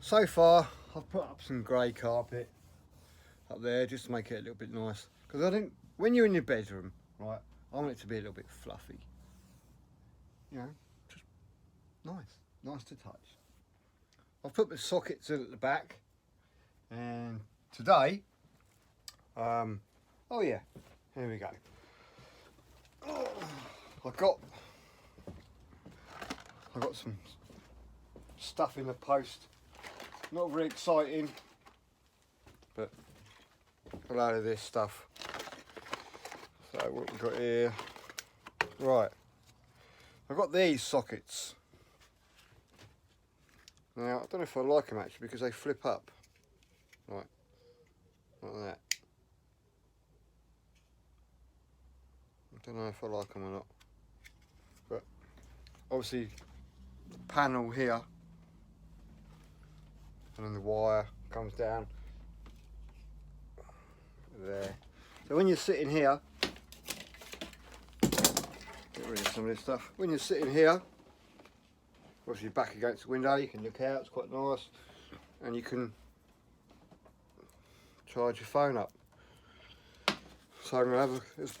So far, I've put up some grey carpet up there just to make it a little bit nice. Because I think when you're in your bedroom, right, I want it to be a little bit fluffy. You know, just nice to touch. I've put the sockets in at the back, and today, oh yeah, here we go. Oh, I got some stuff in the post. Not very exciting, but a load of this stuff. So what we've got here, right, I've got these sockets. Now, I don't know if I like them actually because they flip up, right, like that. I don't know if I like them or not, but obviously the panel here, and then the wire comes down there. So when you're sitting here, get rid of some of this stuff. When you're sitting here, obviously back against the window, you can look out, it's quite nice, and you can charge your phone up. So I'm going to have there's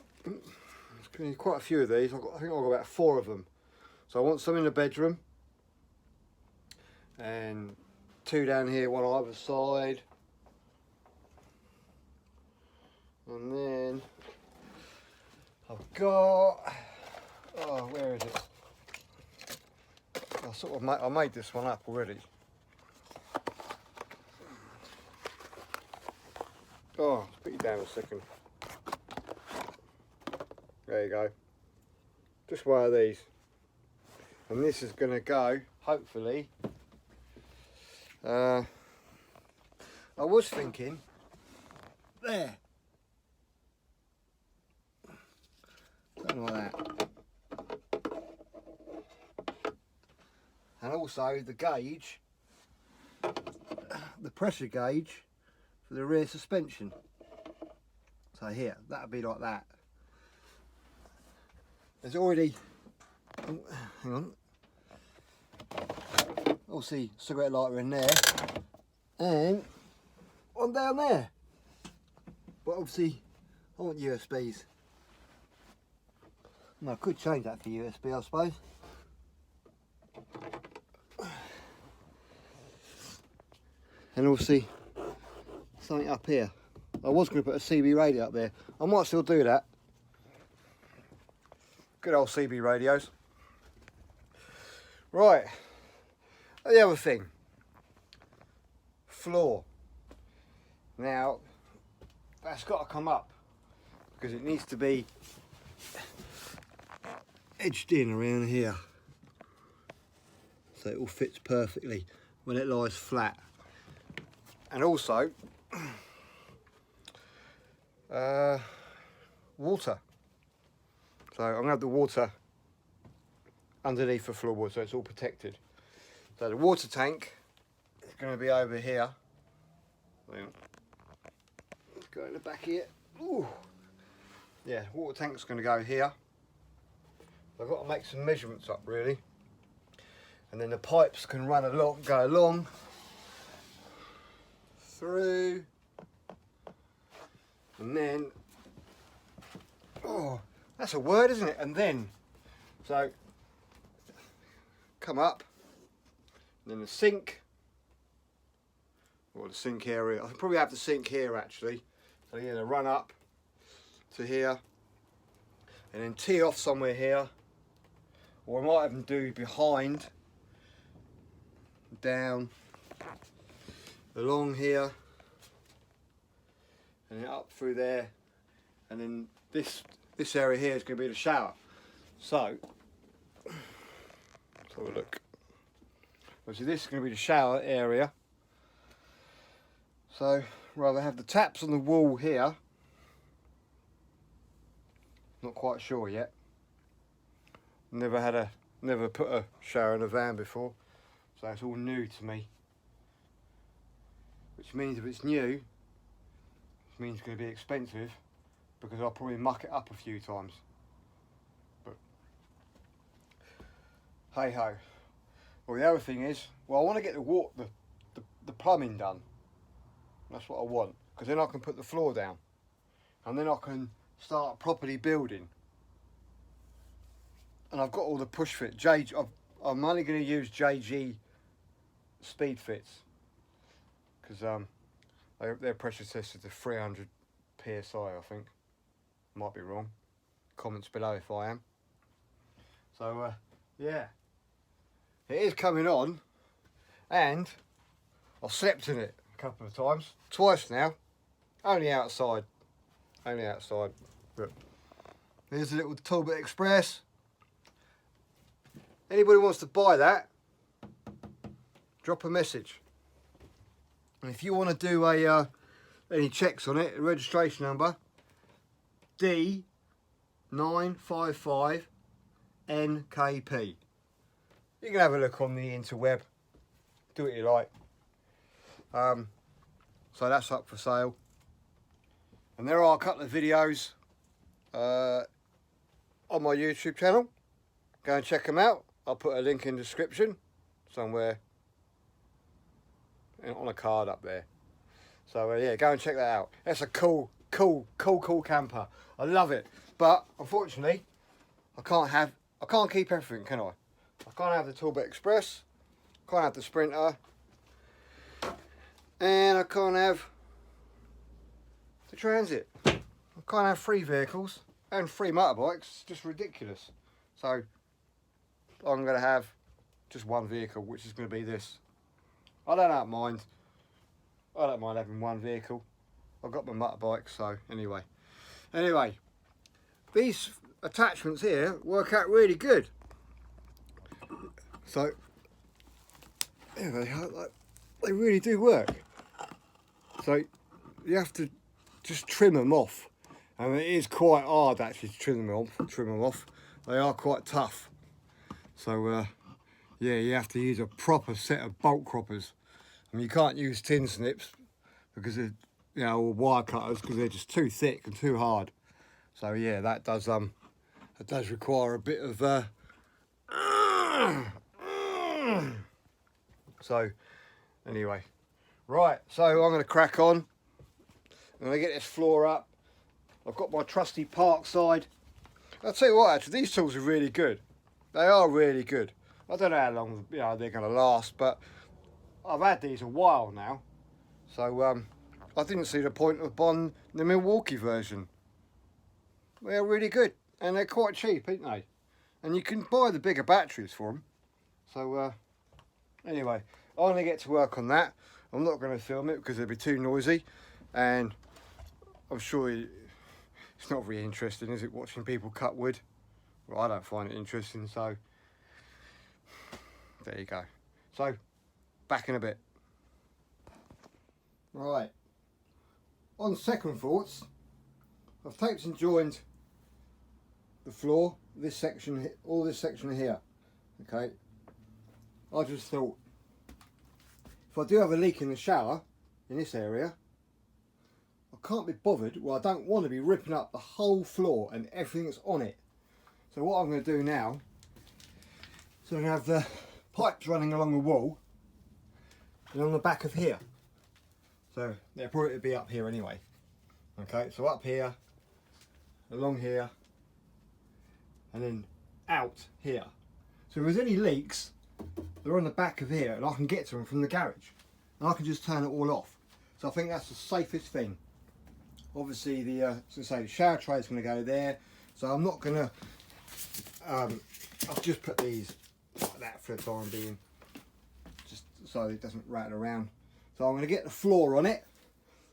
going to be quite a few of these. I think I've got about 4 of them. So I want some in the bedroom, and 2 down here, 1 on either side, and then I've got, oh, where is it? I made this one up already. Oh, let's put you down a second. There you go. Just one of these. And this is going to go, hopefully. I was thinking, there. Something like that. And also the gauge, the pressure gauge for the rear suspension. So here, that'll be like that. There's already, oh, hang on, obviously cigarette lighter in there, and one down there. But obviously, I want USBs. Well, I could change that for USB, I suppose. And obviously, something up here. I was going to put a CB radio up there. I might still do that. Good old CB radios. Right, the other thing, floor. Now, that's got to come up because it needs to be edged in around here so it all fits perfectly when it lies flat. And also, water. So I'm going to have the water underneath the floorboard so it's all protected. So the water tank is going to be over here. Let's go in the back here. Ooh. Yeah, water tank's going to go here. I've got to make some measurements up really. And then the pipes can run along, go along, through, and then, oh, that's a word, isn't it? And then, so, come up, and then the sink, or the sink area. I'll probably have the sink here actually. So yeah, the run up to here, and then tee off somewhere here, or I might even do behind, down, along here, and then up through there, and then this area here is going to be the shower. So let's have a look. Obviously this is going to be the shower area. So rather have the taps on the wall here. Not quite sure yet. Never put a shower in a van before, so it's all new to me. Which means if it's new, it means it's going to be expensive because I'll probably muck it up a few times. But hey ho. Well, the other thing is, well, I want to get the the plumbing done. That's what I want, because then I can put the floor down, and then I can start properly building. And I've got all the push fit. I'm only going to use JG speed fits, because their pressure tested to 300 psi, I think. Might be wrong. Comments below if I am. So yeah, it is coming on, and I've slept in it a couple of times, twice now. Only outside. But here's a little Talbot Express. Anybody wants to buy that, drop a message. And if you want to do any checks on it, a registration number D955NKP. You can have a look on the interweb, do what you like. So that's up for sale. And there are a couple of videos on my YouTube channel. Go and check them out. I'll put a link in the description somewhere on a card up there. So yeah, go and check that out. That's a cool camper. I love it. But unfortunately, I can't keep everything, can I? I can't have the Talbot Express, can't have the Sprinter, and I can't have the Transit. I can't have 3 vehicles and 3 motorbikes. It's just ridiculous. So I'm going to have just 1 vehicle, which is going to be this. I don't mind having 1 vehicle. I've got my motorbike, so anyway, these attachments here work out really good. So yeah, they really do work. So you have to just trim them off, and it is quite hard actually to trim them off. They are quite tough. So yeah, you have to use a proper set of bolt croppers. I mean, you can't use tin snips because of, or wire cutters, because they're just too thick and too hard. So yeah, that does require a bit of so anyway, right, so I'm going to crack on. I'm going to get this floor up. I've got my trusty Parkside. I'll tell you what, actually, these tools are really good. They are really good. I don't know how long they're going to last, but I've had these a while now. So I didn't see the point of buying the Milwaukee version. They're really good, and they're quite cheap, ain't they? And you can buy the bigger batteries for them. So anyway, I'm going to get to work on that. I'm not going to film it because it'll be too noisy, and I'm sure it's not very interesting, is it, watching people cut wood? Well, I don't find it interesting, so there you go. So, back in a bit. Right, on second thoughts, I've taped and joined the floor, this section, all this section here, okay? I just thought, if I do have a leak in the shower, in this area, I can't be bothered, well, I don't want to be ripping up the whole floor and everything that's on it. So what I'm going to do now, so I'm going to have the pipes running along the wall and on the back of here. So they'll probably be up here anyway. Okay, so up here, along here, and then out here. So if there's any leaks, they're on the back of here, and I can get to them from the garage. And I can just turn it all off. So I think that's the safest thing. Obviously the shower tray is going to go there. So I'm not going to, I've just put these like that for the time being, just so it doesn't rattle around. So I'm going to get the floor on it.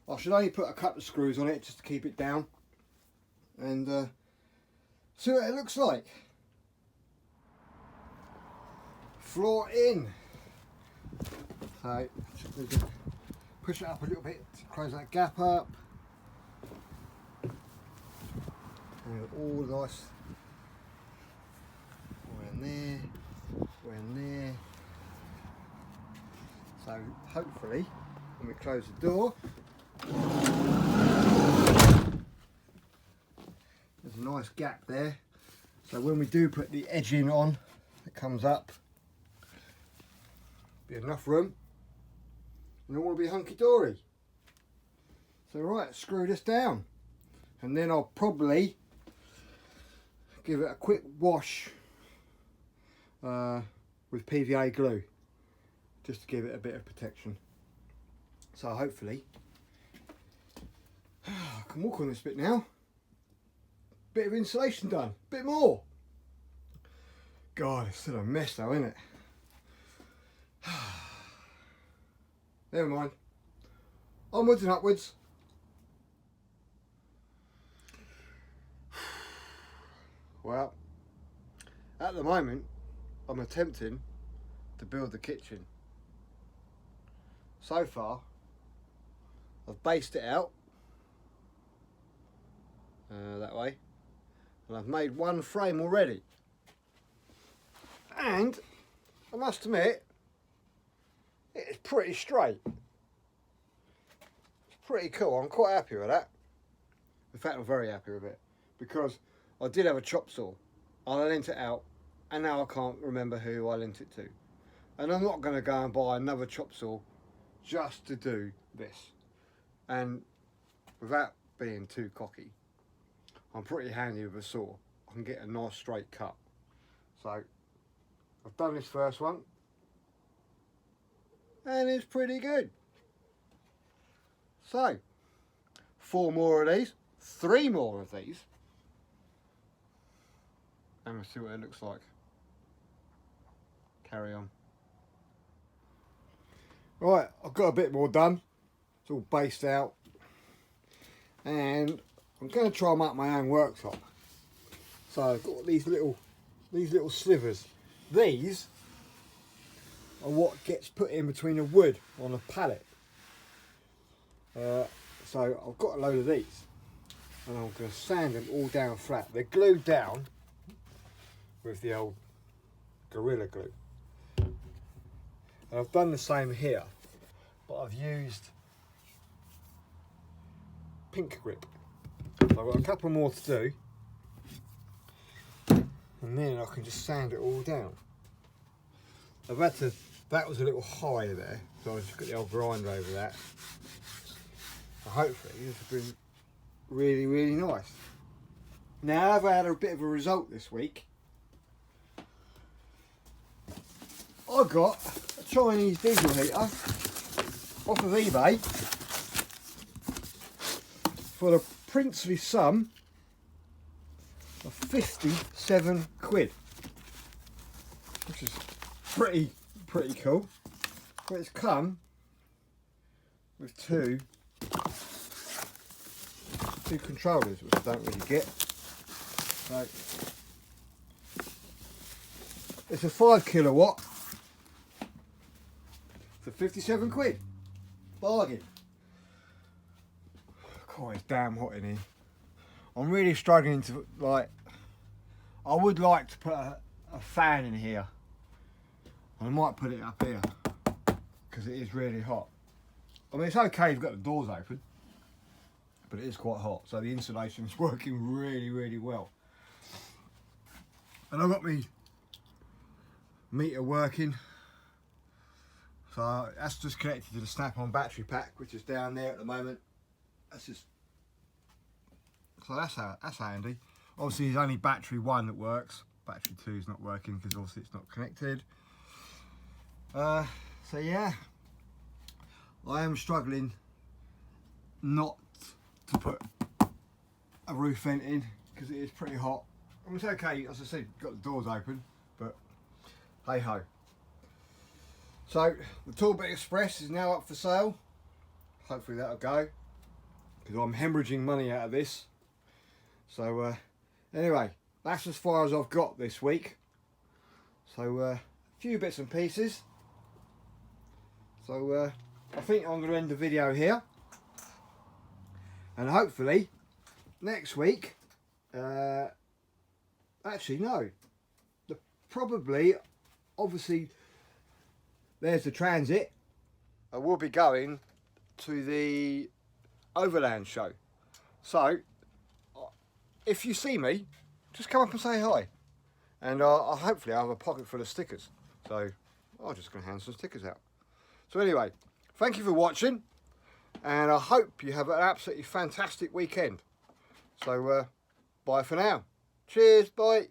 I should only put a couple of screws on it just to keep it down, and see what it looks like. Floor in. So just push it up a little bit to close that gap up. And all nice. We're in there. We're in there. So hopefully, when we close the door, there's a nice gap there. So when we do put the edging on, it comes up. Be enough room and all will be hunky-dory. So right, screw this down, and then I'll probably give it a quick wash with PVA glue, just to give it a bit of protection. So hopefully I can walk on this bit now. Bit of insulation done, bit more. God, it's still a mess though, isn't it? Never mind. Onwards and upwards. Well, at the moment, I'm attempting to build the kitchen. So far, I've based it out that way, and I've made one frame already. And I must admit, it's pretty straight. It's pretty cool. I'm quite happy with that. In fact, I'm very happy with it, because I did have a chop saw. I lent it out, and now I can't remember who I lent it to. And I'm not going to go and buy another chop saw just to do this. And without being too cocky, I'm pretty handy with a saw. I can get a nice straight cut. So I've done this first one, and it's pretty good. So 4 more of these, 3 more of these, and we'll see what it looks like. Carry on. Right, I've got a bit more done. It's all based out, and I'm going to try and make my own worktop. So I've got these little slivers. These are what gets put in between the wood on a pallet. So I've got a load of these, and I'm going to sand them all down flat. They're glued down with the old Gorilla Glue. And I've done the same here, but I've used pink grip. So I've got a couple more to do, and then I can just sand it all down. I've had to, that was a little high there, so I just got the old grinder over that. So hopefully this has been really, really nice. Now I've had a bit of a result this week. I got a Chinese diesel heater off of eBay for the princely sum of 57 quid, which is pretty cool. But it's come with two controllers, which I don't really get. So it's a 5 kilowatt for 57 quid. Bargain. God, it's damn hot in here. I'm really struggling to, like, I would like to put a fan in here. I might put it up here, because it is really hot. I mean, it's okay if you've got the doors open, but it is quite hot, so the insulation is working really, really well. And I've got my meter working, so that's just connected to the snap-on battery pack, which is down there at the moment. That's just, so that's handy. Obviously there's only battery 1 that works. Battery 2 is not working because obviously it's not connected. So yeah, I am struggling not to put a roof vent in because it is pretty hot. I mean, it's okay, as I said, got the doors open, but hey ho. So the Toolbit Express is now up for sale. Hopefully that'll go, because I'm hemorrhaging money out of this. So anyway, that's as far as I've got this week. So a few bits and pieces. So I think I'm going to end the video here, and hopefully next week, actually no, probably, obviously there's the transit. I will be going to the Overland show, so if you see me, just come up and say hi, and I'll hopefully have a pocket full of stickers, so I'm just going to hand some stickers out. So anyway, thank you for watching, and I hope you have an absolutely fantastic weekend. So bye for now. Cheers, bye.